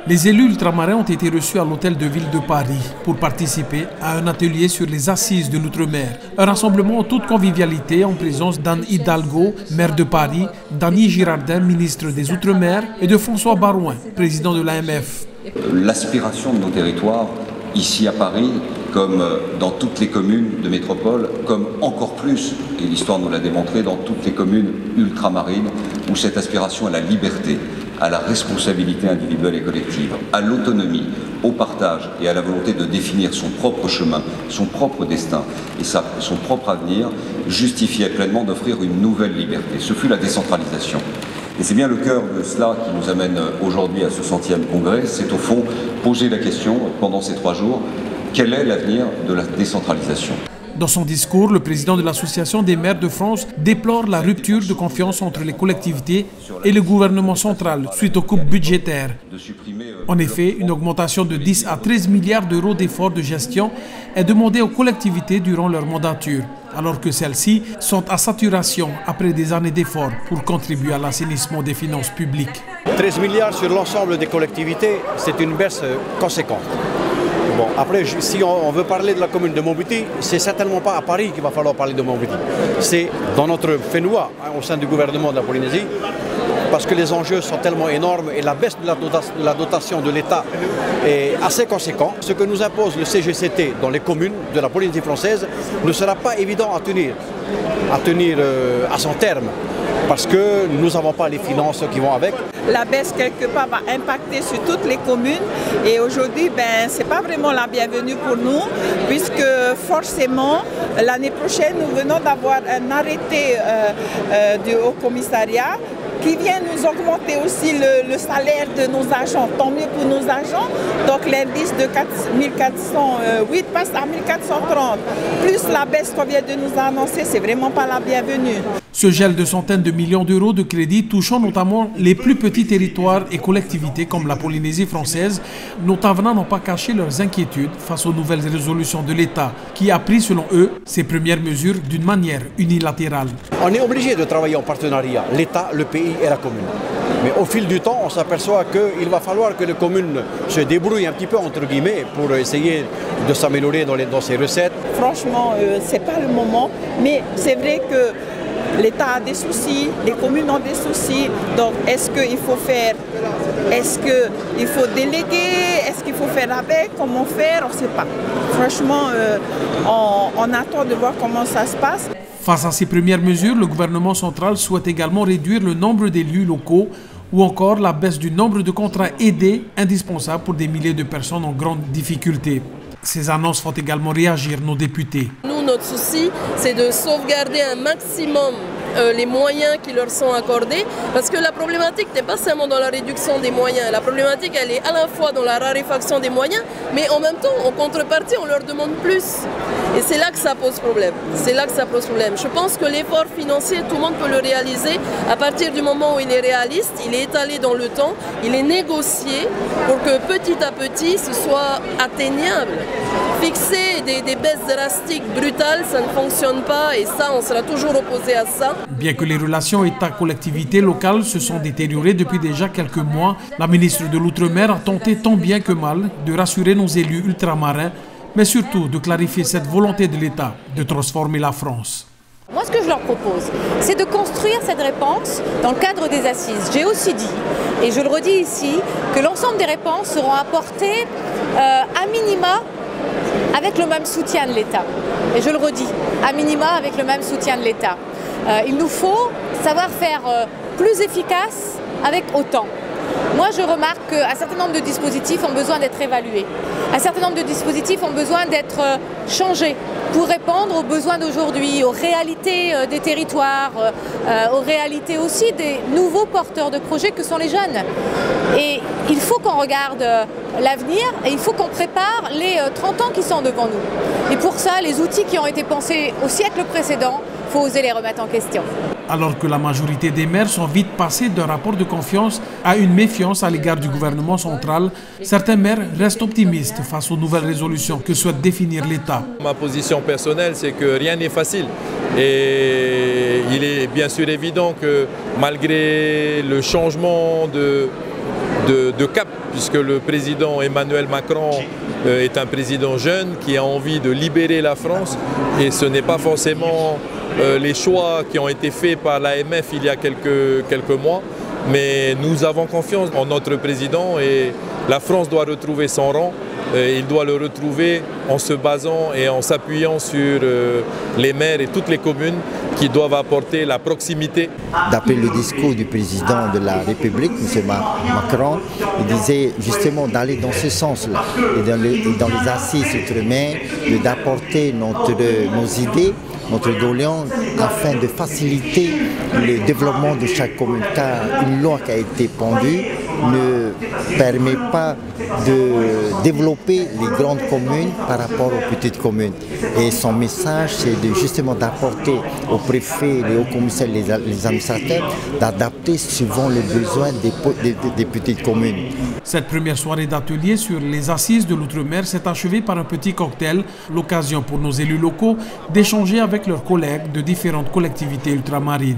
Les élus ultramarins ont été reçus à l'hôtel de ville de Paris pour participer à un atelier sur les assises de l'outre-mer. Un rassemblement en toute convivialité en présence d'Anne Hidalgo, maire de Paris, d'Annie Girardin, ministre des Outre-mer, et de François Barouin, président de l'AMF. L'aspiration de nos territoires, ici à Paris, comme dans toutes les communes de métropole, comme encore plus, et l'histoire nous l'a démontré, dans toutes les communes ultramarines, où cette aspiration à la liberté, à la responsabilité individuelle et collective, à l'autonomie, au partage et à la volonté de définir son propre chemin, son propre destin et son propre avenir, justifiait pleinement d'offrir une nouvelle liberté. Ce fut la décentralisation. Et c'est bien le cœur de cela qui nous amène aujourd'hui à ce 100e congrès, c'est au fond poser la question pendant ces 3 jours, quel est l'avenir de la décentralisation ? Dans son discours, le président de l'Association des maires de France déplore la rupture de confiance entre les collectivités et le gouvernement central suite aux coupes budgétaires. En effet, une augmentation de 10 à 13 milliards d'euros d'efforts de gestion est demandée aux collectivités durant leur mandature, alors que celles-ci sont à saturation après des années d'efforts pour contribuer à l'assainissement des finances publiques. 13 milliards sur l'ensemble des collectivités, c'est une baisse conséquente. Bon, après, si on veut parler de la commune de Montbéti, c'est certainement pas à Paris qu'il va falloir parler de Montbéti. C'est dans notre FENUA, au sein du gouvernement de la Polynésie, parce que les enjeux sont tellement énormes et la baisse de la dotation de l'État est assez conséquente. Ce que nous impose le CGCT dans les communes de la Polynésie française ne sera pas évident à tenir à son terme, parce que nous n'avons pas les finances qui vont avec. La baisse, quelque part, va impacter sur toutes les communes. Et aujourd'hui, ce n'est pas vraiment la bienvenue pour nous, puisque forcément, l'année prochaine, nous venons d'avoir un arrêté du Haut-Commissariat qui vient nous augmenter aussi le salaire de nos agents. Tant mieux pour nos agents. Donc l'indice de 1408 passe à 1430. Plus la baisse qu'on vient de nous annoncer, c'est vraiment pas la bienvenue. Ce gel de centaines de millions d'euros de crédits touchant notamment les plus petits territoires et collectivités comme la Polynésie française, nos Tavenans n'ont pas caché leurs inquiétudes face aux nouvelles résolutions de l'État qui a pris selon eux ces premières mesures d'une manière unilatérale. On est obligé de travailler en partenariat, l'État, le pays et la commune. Mais au fil du temps, on s'aperçoit qu'il va falloir que les communes se débrouillent un petit peu, entre guillemets, pour essayer de s'améliorer dans ces recettes. Franchement, ce n'est pas le moment, mais c'est vrai que l'État a des soucis, les communes ont des soucis, donc est-ce qu'il faut faire, est-ce qu'il faut déléguer, est-ce qu'il faut faire avec, comment faire, on ne sait pas. Franchement, on attend de voir comment ça se passe. Face à ces premières mesures, le gouvernement central souhaite également réduire le nombre d'élus locaux ou encore la baisse du nombre de contrats aidés indispensables pour des milliers de personnes en grande difficulté. Ces annonces font également réagir nos députés. Nous, notre souci, c'est de sauvegarder un maximum les moyens qui leur sont accordés, parce que la problématique n'est pas seulement dans la réduction des moyens, la problématique elle est à la fois dans la raréfaction des moyens, mais en même temps, en contrepartie, on leur demande plus. Et c'est là que ça pose problème. C'est là que ça pose problème. Je pense que l'effort financier, tout le monde peut le réaliser à partir du moment où il est réaliste, il est étalé dans le temps, il est négocié pour que petit à petit ce soit atteignable. Fixer des baisses drastiques, brutales, ça ne fonctionne pas et ça, on sera toujours opposé à ça. Bien que les relations État-collectivités locales se sont détériorées depuis déjà quelques mois, la ministre de l'Outre-mer a tenté tant bien que mal de rassurer nos élus ultramarins, mais surtout de clarifier cette volonté de l'État de transformer la France. Moi, ce que je leur propose, c'est de construire cette réponse dans le cadre des assises. J'ai aussi dit, et je le redis ici, que l'ensemble des réponses seront apportées à minima avec le même soutien de l'État. Et je le redis, à minima avec le même soutien de l'État. Il nous faut savoir faire plus efficace avec autant. Moi, je remarque qu'un certain nombre de dispositifs ont besoin d'être évalués. Un certain nombre de dispositifs ont besoin d'être changés pour répondre aux besoins d'aujourd'hui, aux réalités des territoires, aux réalités aussi des nouveaux porteurs de projets que sont les jeunes. Et il faut qu'on regarde l'avenir et il faut qu'on prépare les 30 ans qui sont devant nous. Et pour ça, les outils qui ont été pensés au siècle précédent, il faut oser les remettre en question. Alors que la majorité des maires sont vite passés d'un rapport de confiance à une méfiance à l'égard du gouvernement central, certains maires restent optimistes face aux nouvelles résolutions que souhaite définir l'État. Ma position personnelle, c'est que rien n'est facile. Et il est bien sûr évident que malgré le changement de cap, puisque le président Emmanuel Macron est un président jeune qui a envie de libérer la France, et ce n'est pas forcément les choix qui ont été faits par l'AMF il y a quelques mois, mais nous avons confiance en notre président et la France doit retrouver son rang. Il doit le retrouver en se basant et en s'appuyant sur les maires et toutes les communes qui doivent apporter la proximité. D'après le discours du président de la République, M. Macron, il disait justement d'aller dans ce sens-là et dans les assises outre-mer, d'apporter nos idées, notre doléance afin de faciliter le développement de chaque commune, car une loi qui a été pendue ne permet pas de développer les grandes communes par rapport aux petites communes. Et son message, c'est justement d'apporter aux préfets, les hauts commissaires, les administrateurs, d'adapter suivant les besoins des petites communes. Cette première soirée d'atelier sur les assises de l'outre-mer s'est achevée par un petit cocktail, l'occasion pour nos élus locaux d'échanger avec leurs collègues de différentes collectivités ultramarines.